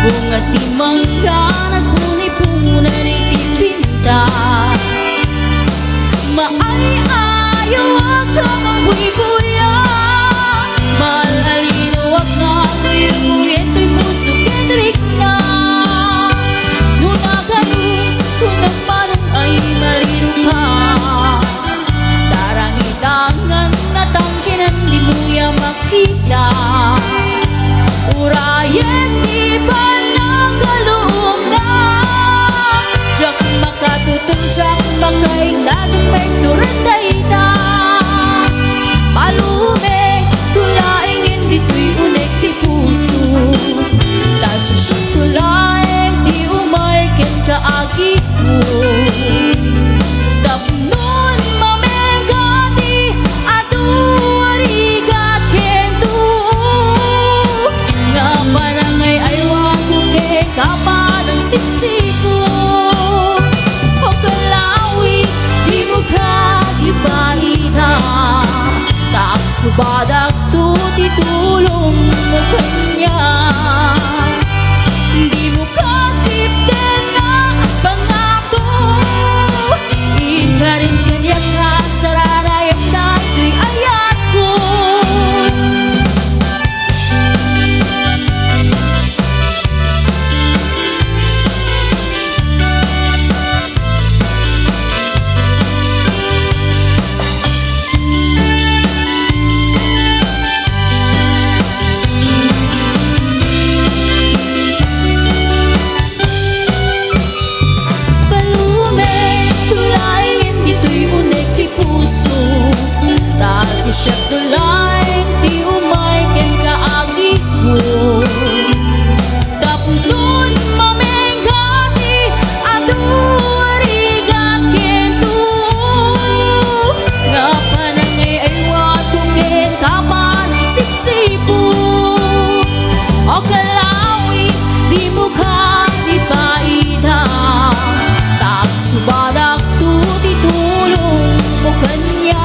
bunga ti mangga nagpuni-punan iti pintas. Maay-ayaw wag ka magbuy-buya, malalino wag na buy-buya, to'y puso kendrik na. Nunaganus ko naman ay marino ka, darangitangan na tangkinan di mo ya makita. Urayan di ba nagkaloob na, jak makatutong jak makaina, jak may turandayta. Palume tulaing dito'y unek di puso, tasusyon tulaing di umay ken kaagi ko. Tapnon mamegati adu ariga kendo, nga panangay ay waku ke kapanang siksiko. O kalawi di mo kagipahita, taak subadak to titulong mo kanya. Di mo katipden nga pangako, ikarin kanya ka sararayam na ito'y ayat ko. Siya tulay di umay ken kaagi ko. Tapnon mamengati adu ariga kento, nga panangay ay wato ken kapanang siksipo. O kalawi di mo kagipahita, taak subadak to titulong mo kanya.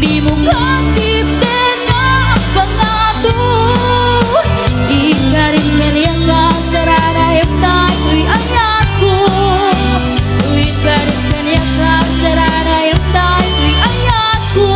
Di mo katipden nga pangato, ikarin kanya ka saranayam na ito'y ayat ko. Ikarin kanya ka saranayam na ito'y ayat ko.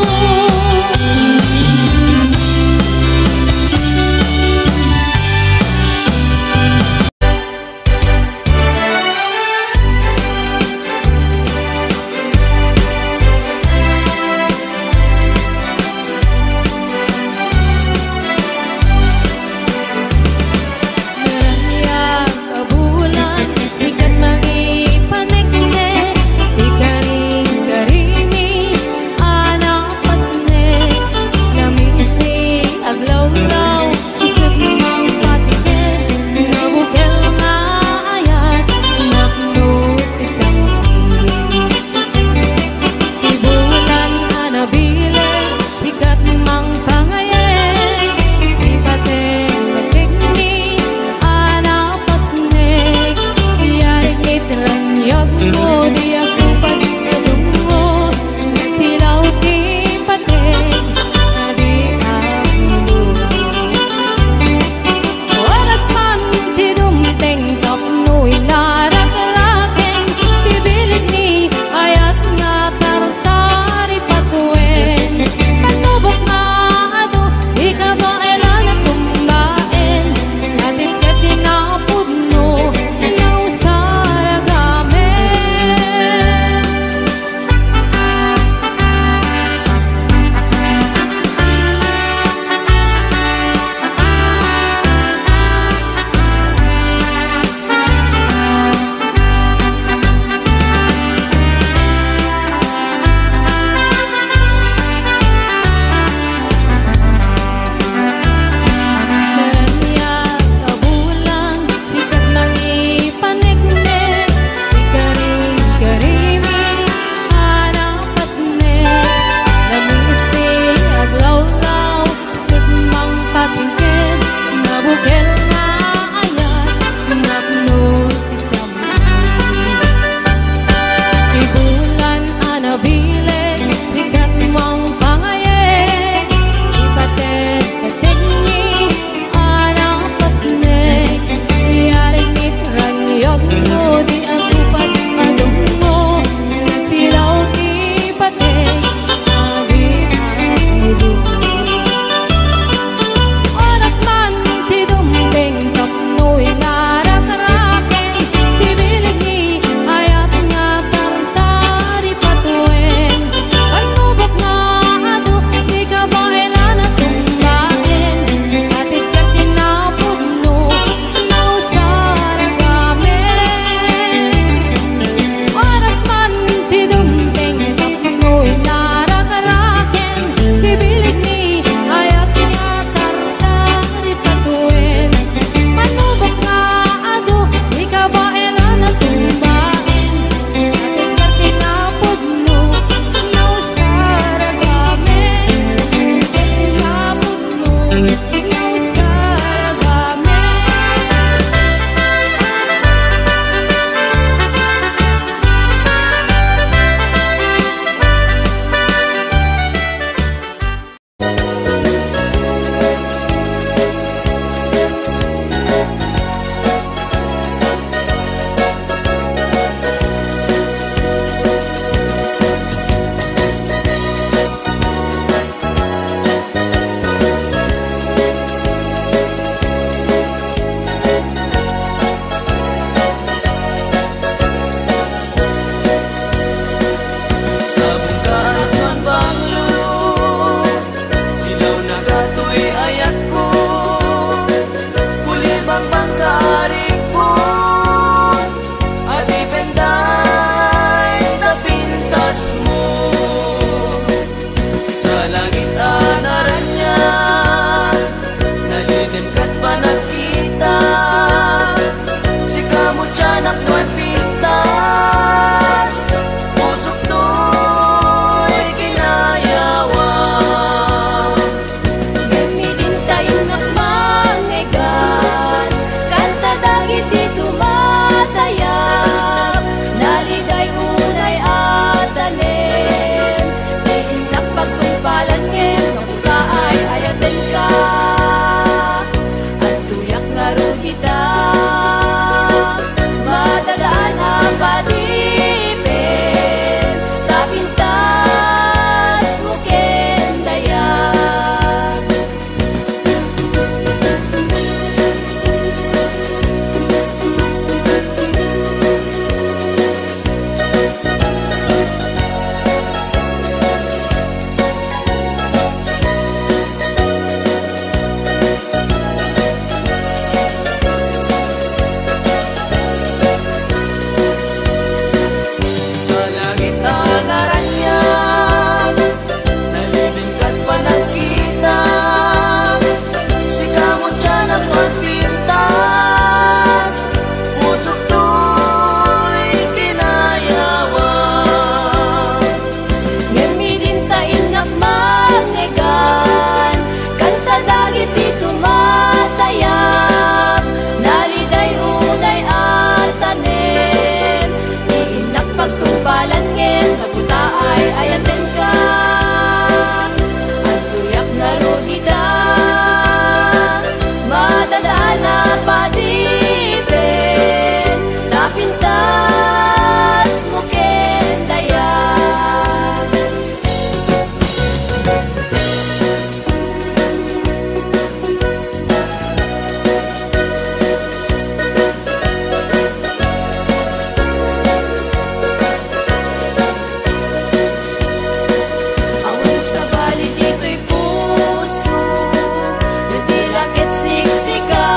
ket siksika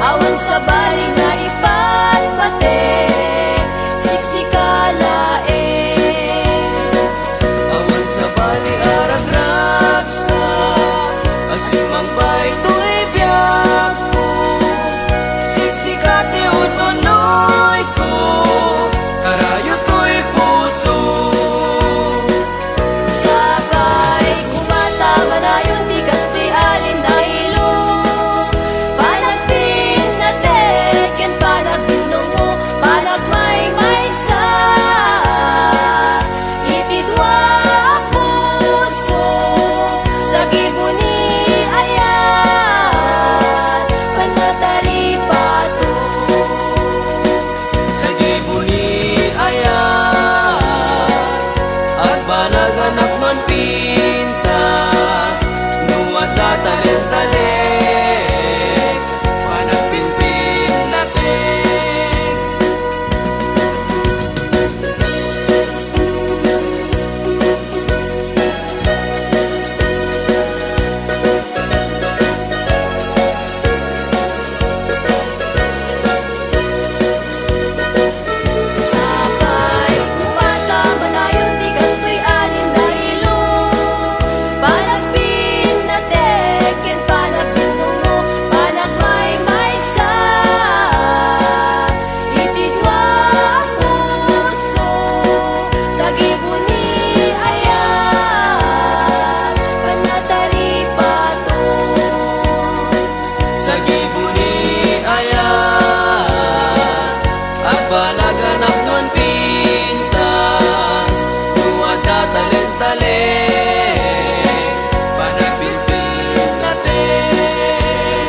awan sa bali nga ipatpate siksika laeng awan sa bali aragraksa asimang bay to'y biyag ko siksika ti ununoy ko karayo to'y puso sabay kumata manayon di kastoy alin dahilo panagpin na teken panagpinong mo panagmay sa itidwa puso sa gibuni ayan panatari pato sa gibuni ayan at banaganap man pintas nuwata talent-talent panagpinpin natin sabay kumata manayon di kastoy alin dahilo panagpin na teken panagpinong mo panagmay sa itidwa puso sa gibuni ayan panatari pato sa gibuni ayan at banaganap nun pintas nuwata talent-talent panagpinpin natin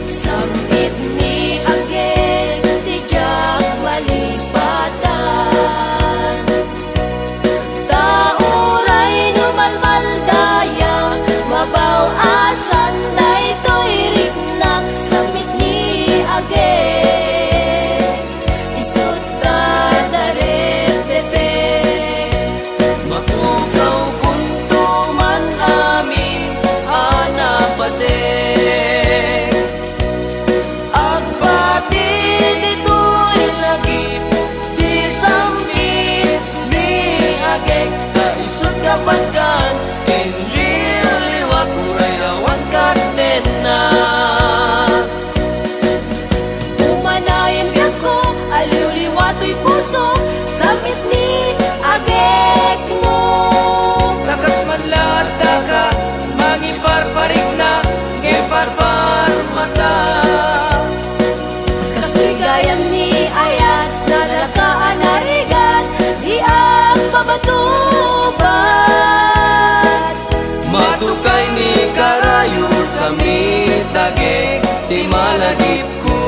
sambit ni ageng ti jak malipatan tauray numalmaldayang mabaw-asan daytoy riknak sambit ni ageng isut dadaret tepe mapugaw kunto man amin anapatek agpati dito'y lagip di sambit ni agek kaisut kapagkan ken liwliwat uray awan katena umanayan biag ko aliw-liwatoy puso sambit ni agek mo lakas man lata ka mangiparparik na ngiparpar mata kastoy gayam ni ayat nalakaan narigat di ang babatubat matukay ni karayo sa mitagek di malagip ko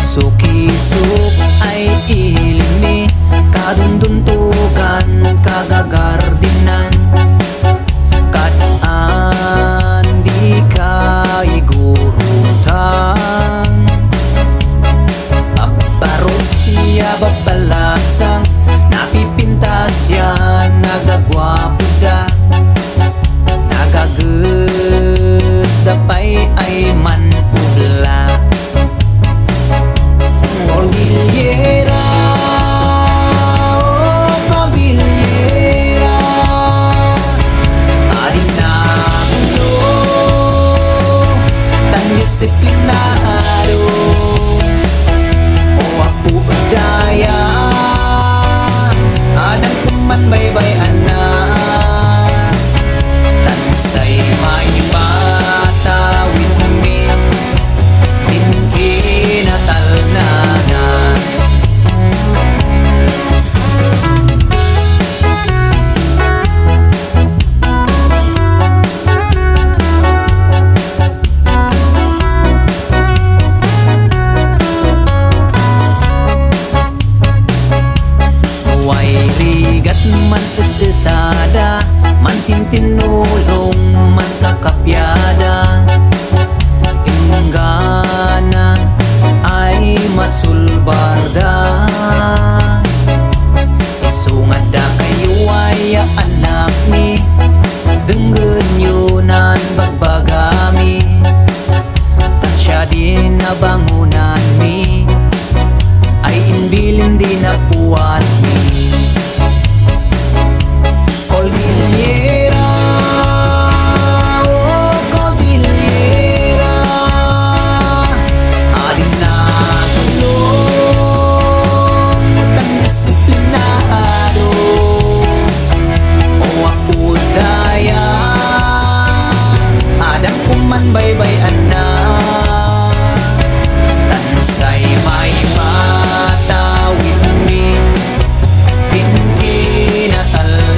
Suki-suk ay ilimi kadunduntukan kagagardin man baybayan na. Tansay may patawid mi, ginatalnana.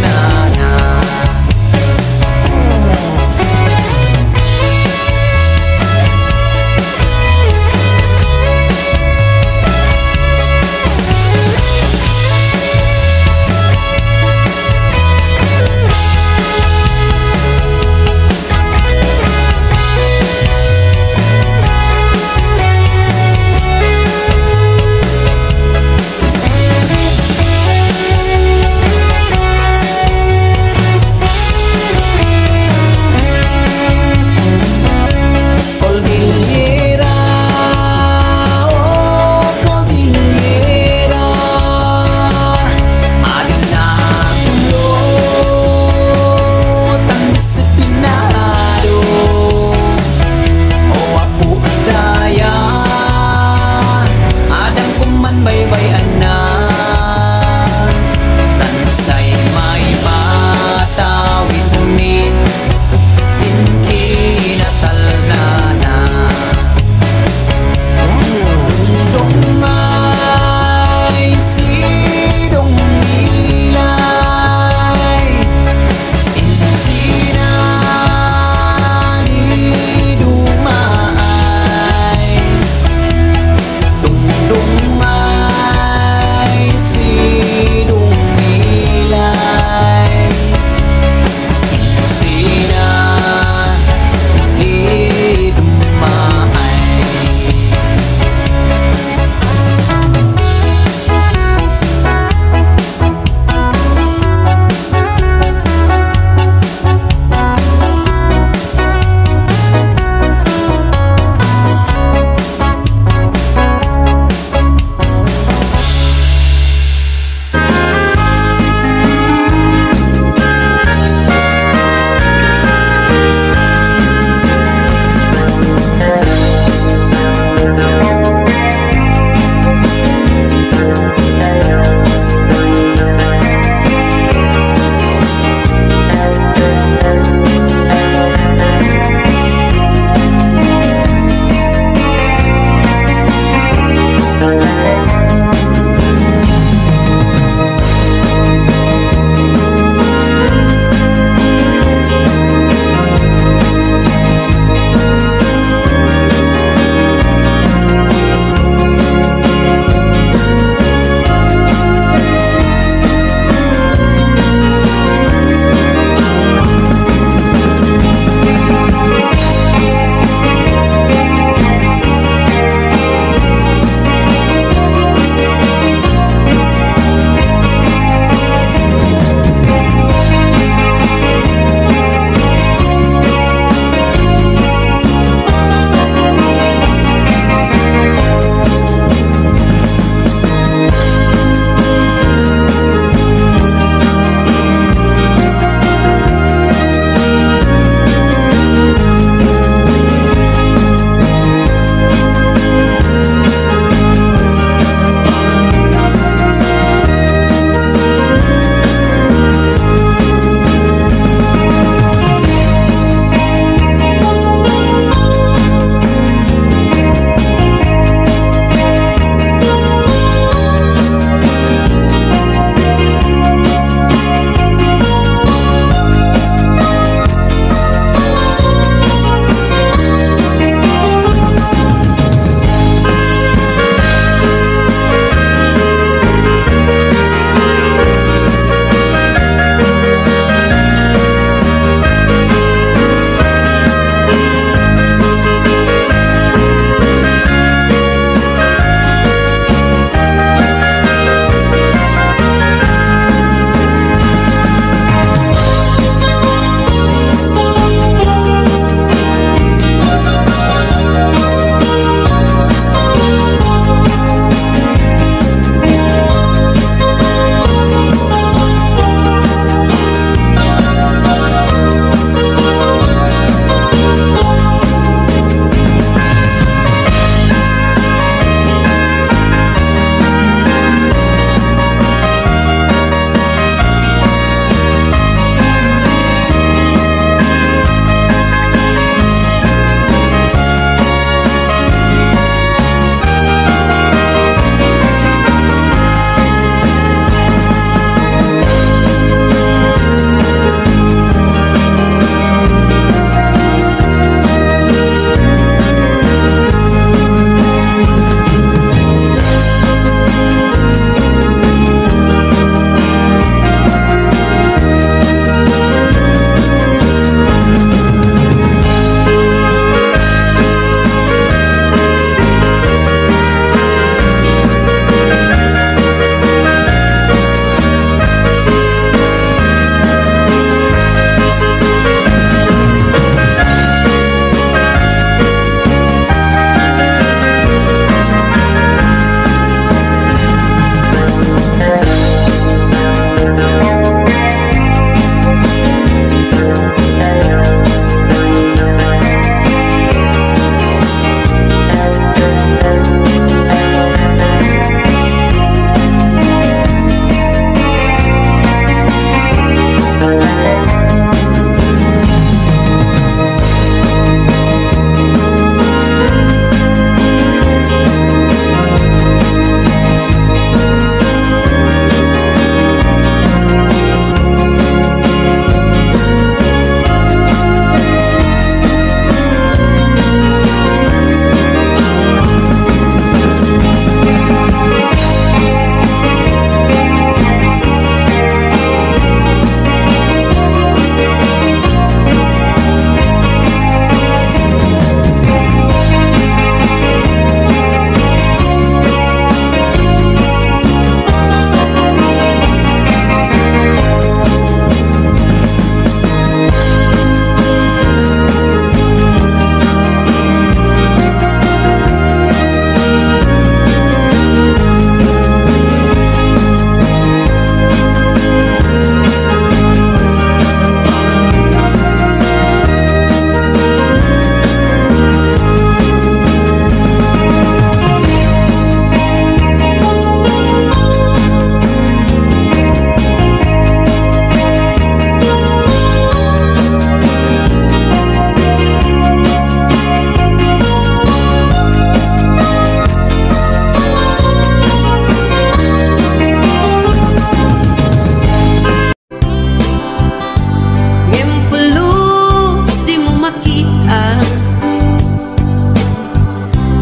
makita.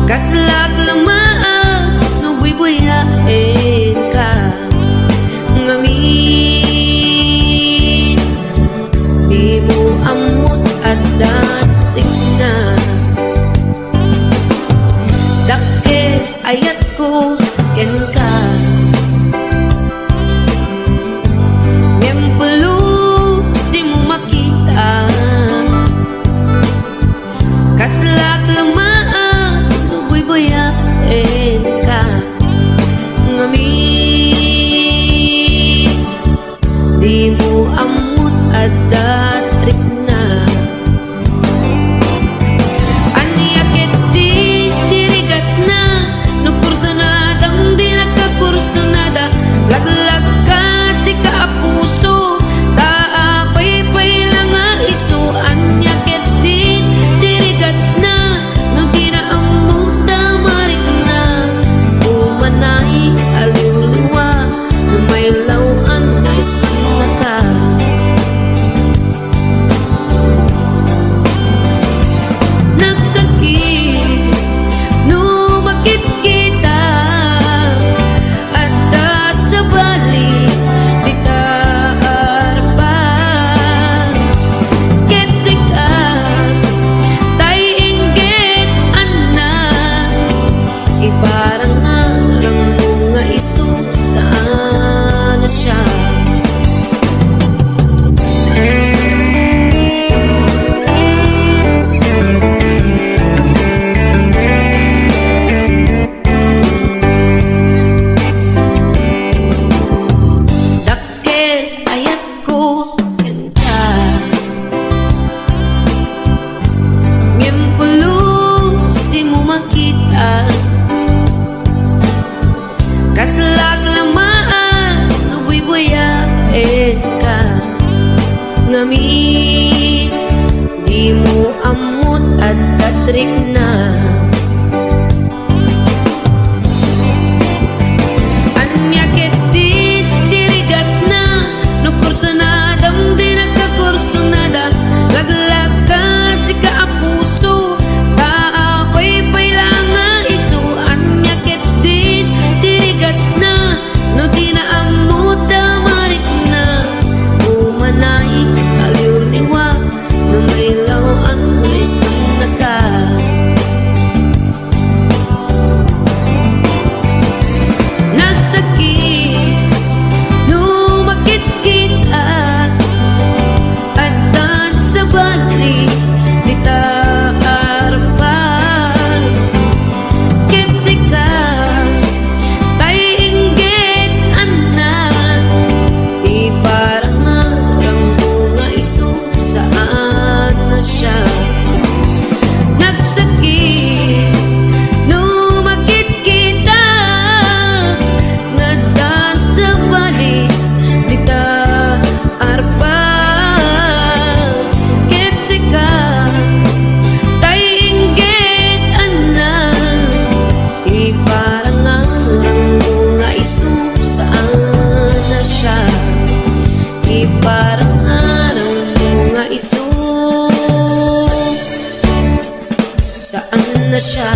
Kaslak lamaan no buy-buyain ka ngamin. Di mo amot at dating na. Dake ayat ko ken ka. Ngempelus di mo makita. Kaslak lamaan no buy-buyain ka ngamin. Di mo amot at datrik na. Anyakit di dirigat na no kursanadang di nakakursanada. Laglag ka si kaapuso taapay-pay lang nga iso. Anyakit di dirigat na no di na amot tamarik na. Umanay aliw-liwa no may lawan na ispan ka. Nagsakit no makit kita at sa balik di ka harapan. Ketsikat tay inggit anak iparang arang mo nga iso saan na siya. Dakit ayat ko ken ka. Ngempulus di mo makita. Kaslak lamaan no buy-buyain ka ngamin. Di mo amot at datrik na. Anyakit di dirigat na no kursanadang di nakakursanada. Laglag ka si kaapuso taapay-pay lang nga iso. Anyakit di dirigat na no di na amot tamarik na. Umanay aliw-liwa no may lawan nga ispan na ka. Nagsakit no makit kita at sa balik di ta harapan. Ketsikat tay inggit anak iparang arang mo nga iso saan na siya. Nagsakit no makit kita ngadan sa balik di ta harapan. Ketsikat tay inggit anak iparang arang mo nga iso saan na siya. Iparang arang mo nga iso saan na siya.